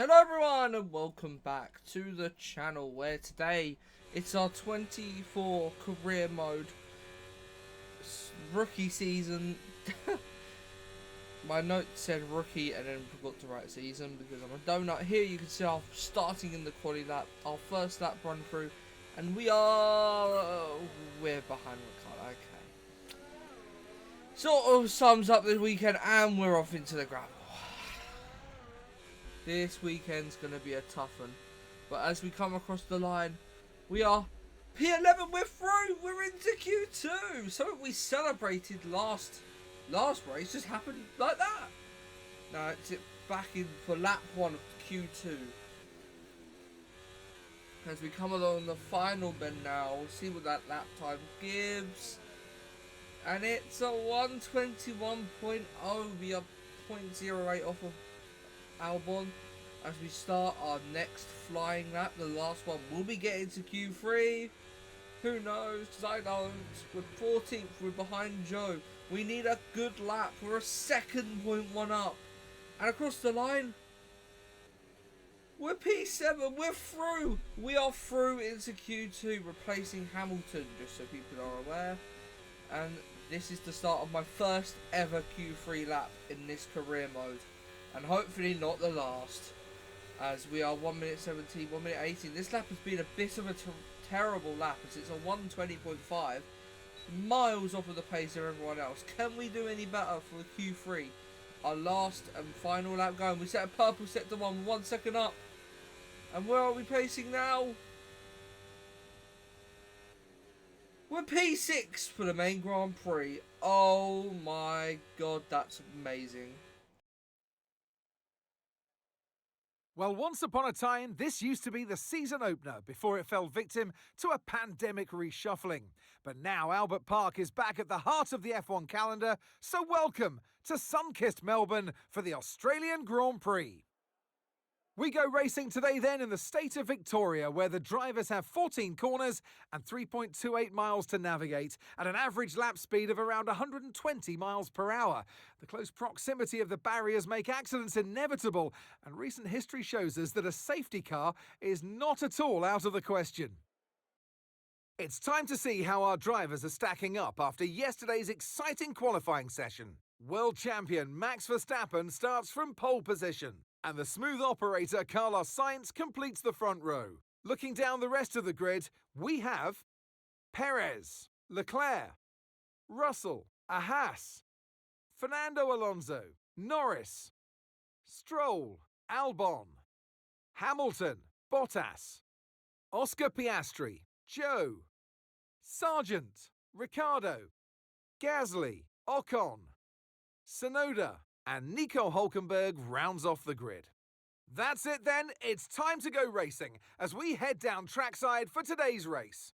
Hello everyone and welcome back to the channel where today it's our 24 career mode rookie season. My note said rookie and then forgot to write season because I'm a donut. Here you can see our starting in the quali lap, our first lap run through, and we're behind Ricardo. Okay. Sort of sums up this weekend and we're off into the gravel. This weekend's going to be a tough one. But as we come across the line, we are P11, we're through, we're into Q2. So we celebrated last race just happened like that. Now it's back in for lap 1 of Q2. As we come along the final bend now, we'll see what that lap time gives. And it's a 121.0, we are 0.08 off of Albon as we start our next flying lap. The last one will be getting to Q3. Who knows? I don't. We're 14th. We're behind Joe. We need a good lap. We're a second 0.1 up. And across the line, we're P7. We're through. We are through into Q2, replacing Hamilton, just so people are aware. And this is the start of my first ever Q3 lap in this career mode. And hopefully not the last, as we are 1 minute 17, 1 minute 18. This lap has been a bit of a terrible lap, as it's a 120.5, miles off of the pace of everyone else. Can we do any better for Q3? Our last and final lap going. We set a purple sector 1 second up. And where are we pacing now? We're P6 for the main Grand Prix. Oh my god, that's amazing. Well, once upon a time, this used to be the season opener before it fell victim to a pandemic reshuffling. But now Albert Park is back at the heart of the F1 calendar, so welcome to sun-kissed Melbourne for the Australian Grand Prix. We go racing today then in the state of Victoria, where the drivers have 14 corners and 3.28 miles to navigate at an average lap speed of around 120 miles per hour. The close proximity of the barriers make accidents inevitable, and recent history shows us that a safety car is not at all out of the question. It's time to see how our drivers are stacking up after yesterday's exciting qualifying session. World champion Max Verstappen starts from pole position, and the smooth operator Carlos Sainz completes the front row. Looking down the rest of the grid, we have Perez, Leclerc, Russell, Haas, Fernando Alonso, Norris, Stroll, Albon, Hamilton, Bottas, Oscar Piastri, Joe, Sargent, Ricciardo, Gasly, Ocon, Tsunoda, and Nico Hülkenberg rounds off the grid. That's it then, it's time to go racing as we head down trackside for today's race.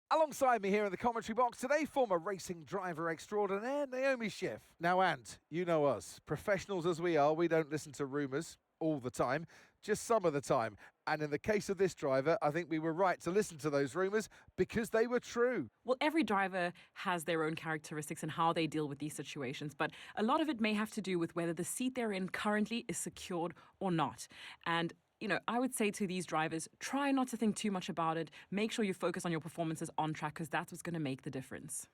Alongside me here in the commentary box today, former racing driver extraordinaire Naomi Schiff. Now Ant, you know us, professionals as we are, we don't listen to rumours all the time, just some of the time. And in the case of this driver, I think we were right to listen to those rumours because they were true. Well, every driver has their own characteristics and how they deal with these situations, but a lot of it may have to do with whether the seat they're in currently is secured or not. And I would say to these drivers, try not to think too much about it. Make sure you focus on your performances on track because that's what's going to make the difference.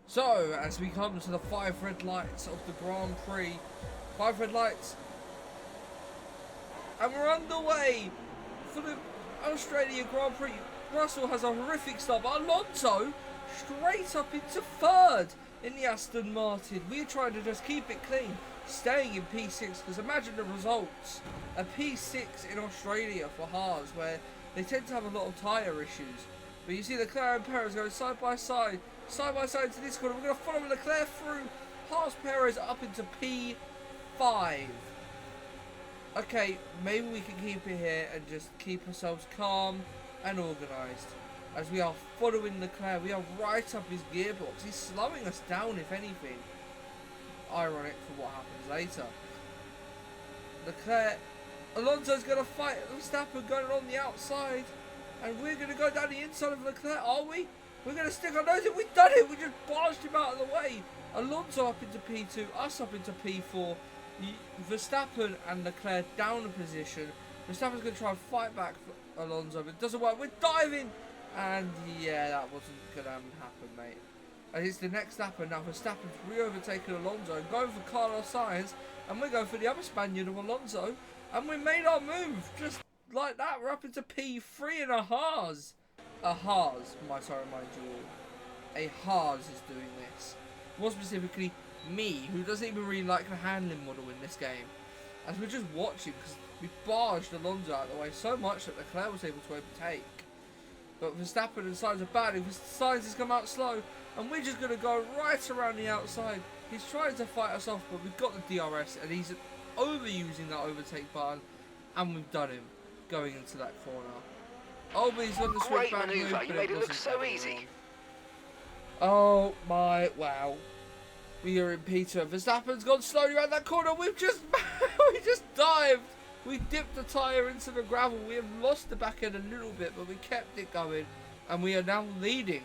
So, as we come to the 5 red lights of the Grand Prix, 5 red lights, and we're underway for the Australia Grand Prix. Russell has a horrific start, but Alonso straight up into 3rd in the Aston Martin. We're trying to just keep it clean, staying in P6, because imagine the results. A P6 in Australia for Haas, where they tend to have a lot of tyre issues. But you see Leclerc and Perez going side by side into this corner. We're going to follow Leclerc through past Perez up into P5. Okay, maybe we can keep it here and just keep ourselves calm and organised. As we are following Leclerc, we are right up his gearbox. He's slowing us down, if anything. Ironic for what happens later. Leclerc, Alonso's going to fight Verstappen going on the outside. And we're going to go down the inside of Leclerc, are we? We're going to stick our nose in. We've done it. We just barged him out of the way. Alonso up into P2, us up into P4. Verstappen and Leclerc down a position. Verstappen's going to try and fight back for Alonso, but it doesn't work. We're diving! And yeah, that wasn't going to happen, mate. And it's the next lap, and now Verstappen's re-overtaken Alonso, going for Carlos Sainz, and we're going for the other Spaniard of Alonso, and we made our move, just like that. We're up into P3 and a Haas. A Haas, mind you all. A Haas is doing this. More specifically, me, who doesn't even really like the handling model in this game. As we're just watching, because we barged Alonso out of the way so much that Leclerc was able to overtake. But Verstappen and Sainz are bad. Sainz has come out slow, and we're just going to go right around the outside. He's trying to fight us off, but we've got the DRS, and he's overusing that overtake button, and we've done him going into that corner. Oh, but he's on the switch back move, you made it look so easy. Oh my, wow. We are in P2. Verstappen's gone slowly around that corner. We've just we just dived. We dipped the tyre into the gravel. We have lost the back end a little bit, but we kept it going, and we are now leading.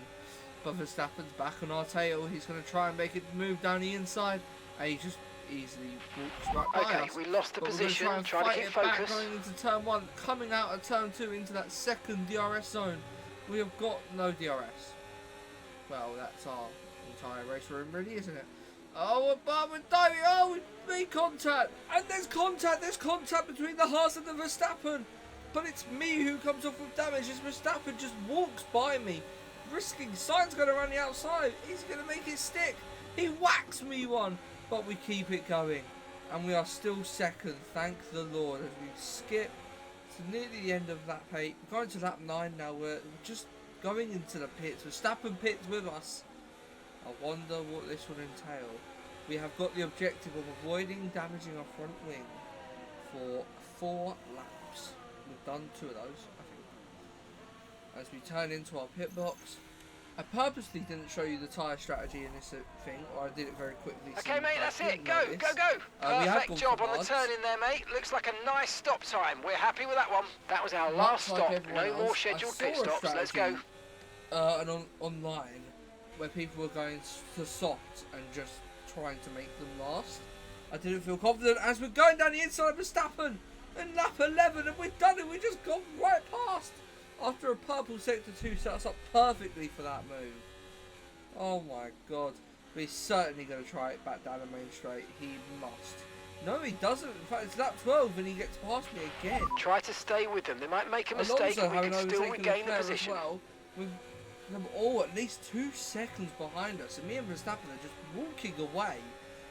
But Verstappen's back on our tail. He's going to try and make it move down the inside, and he just easily walks right by us. We lost the position. Try to keep focus. Going into turn 1, coming out of turn 2 into that second DRS zone. We have got no DRS. Well, that's our entire race room, really, isn't it? Oh, but we're diving. Oh, we made contact. And there's contact. There's contact between the Haas and the Verstappen. But it's me who comes off with damage. As Verstappen just walks by me, risking. Sainz going around the outside. He's going to make it stick. He whacks me one. But we keep it going. And we are still second. Thank the Lord. As we skip to nearly the end of lap 8. We're going to lap 9 now. We're just going into the pits. Verstappen pits with us. I wonder what this will entail. We have got the objective of avoiding damaging our front wing for 4 laps. We've done 2 of those, I think. As we turn into our pit box. I purposely didn't show you the tyre strategy in this thing, or I did it very quickly. Okay, mate, that's it. Go. Perfect job on the turn in there, mate. Looks like a nice stop time. We're happy with that one. That was our last stop. No more scheduled pit stops. Let's go. And online, where people were going to soft and just trying to make them last. I didn't feel confident as we're going down the inside of Verstappen in lap 11, and we've done it. We just got right past after a purple sector 2 set us up perfectly for that move. Oh my god. But he's certainly going to try it back down the main straight. He must. No, he doesn't. In fact, it's lap 12 and he gets past me again. Try to stay with them. They might make a mistake and we can still regain the position. Well, with them all at least 2 seconds behind us, and me and Verstappen are just walking away.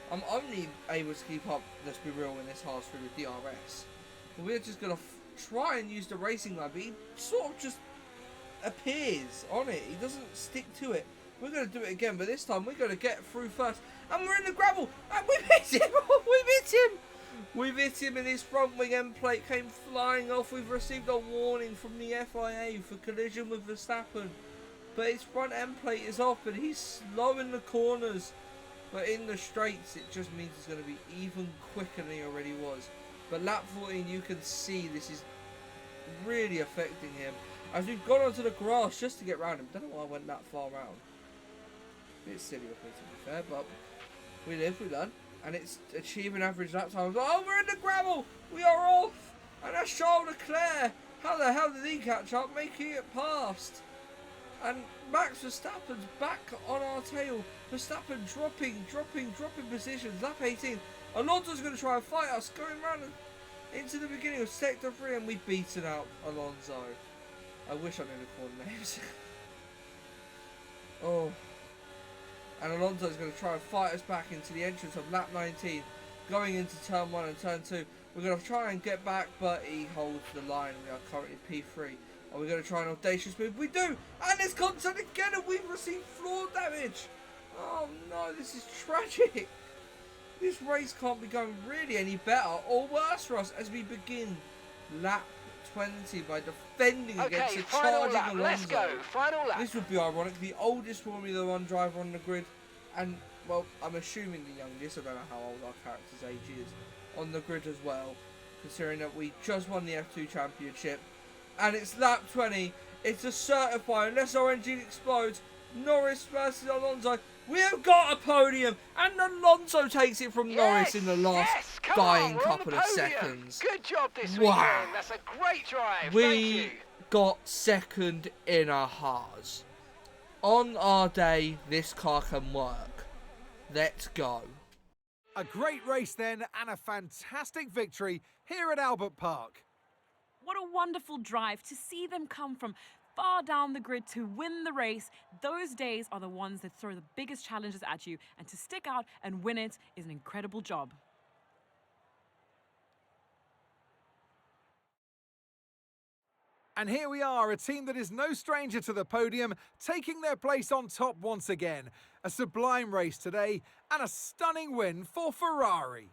I'm only able to keep up, let's be real, in this hard through with DRS. But we're just going to try and use the racing line, but he sort of just appears on it. He doesn't stick to it. We're going to do it again, but this time we're going to get through first. And we're in the gravel, and we've hit him! We've hit him! We've hit him, and his front wing end plate came flying off. We've received a warning from the FIA for collision with Verstappen. But his front end plate is off, and he's slow in the corners. But in the straights, it just means it's going to be even quicker than he already was. But lap 14, you can see this is really affecting him. As we've gone onto the grass just to get round him. Don't know why I went that far round. A bit silly of me, to be fair, but we live, we learn. And it's achieving average lap times. Oh, we're in the gravel! We are off! And that's Charles Leclerc! How the hell did he catch up, making it past? And Max Verstappen's back on our tail. Verstappen dropping positions. Lap 18. Alonso's going to try and fight us. Going round into the beginning of Sector 3, and we've beaten out Alonso. I wish I knew the corner names. Oh. And Alonso's going to try and fight us back into the entrance of lap 19. Going into turn 1 and turn 2. We're going to try and get back, but he holds the line. We are currently P3. Are we going to try an audacious move? We do! And it's contact again, and we've received floor damage! Oh no, this is tragic! This race can't be going really any better or worse for us as we begin lap 20 by defending against a charging Alonso. Let's go, final lap. This would be ironic, the oldest Formula 1 driver on the grid, and, well, I'm assuming the youngest, I don't know how old our character's age is, on the grid as well, considering that we just won the F2 Championship. And it's lap 20. It's a certified, unless our engine explodes. Norris versus Alonso. We have got a podium, and Alonso takes it from Norris in the last dying couple of seconds. Good job this weekend. That's a great drive. We got second in a Haas. On our day, this car can work. Let's go. A great race then, and a fantastic victory here at Albert Park. What a wonderful drive to see them come from far down the grid to win the race. Those days are the ones that throw the biggest challenges at you, and to stick out and win it is an incredible job. And here we are, a team that is no stranger to the podium, taking their place on top once again. A sublime race today, and a stunning win for Ferrari.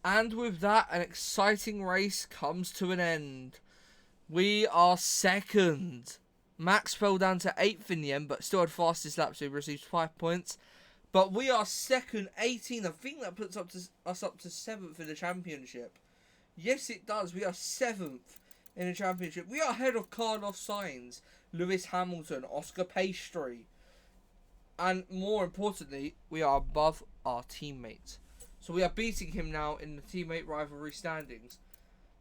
And with that, an exciting race comes to an end. We are second. Max fell down to 8th in the end, but still had fastest lap, so he received 5 points. But we are second, 18. I think that puts us up to 7th in the championship. Yes, it does. We are 7th in the championship. We are ahead of Carlos Sainz, Lewis Hamilton, Oscar Piastri. And more importantly, we are above our teammates. So we are beating him now in the teammate rivalry standings.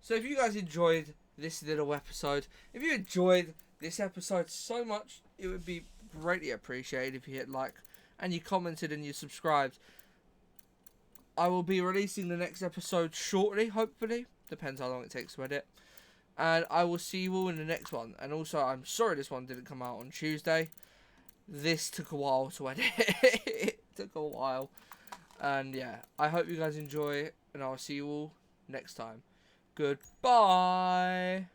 So if you guys enjoyed this little episode, if you enjoyed this episode so much, it would be greatly appreciated if you hit like and you commented and you subscribed. I will be releasing the next episode shortly, hopefully. Depends how long it takes to edit. And I will see you all in the next one. And also, I'm sorry this one didn't come out on Tuesday. This took a while to edit. It took a while. And yeah, I hope you guys enjoy, and I'll see you all next time. Goodbye.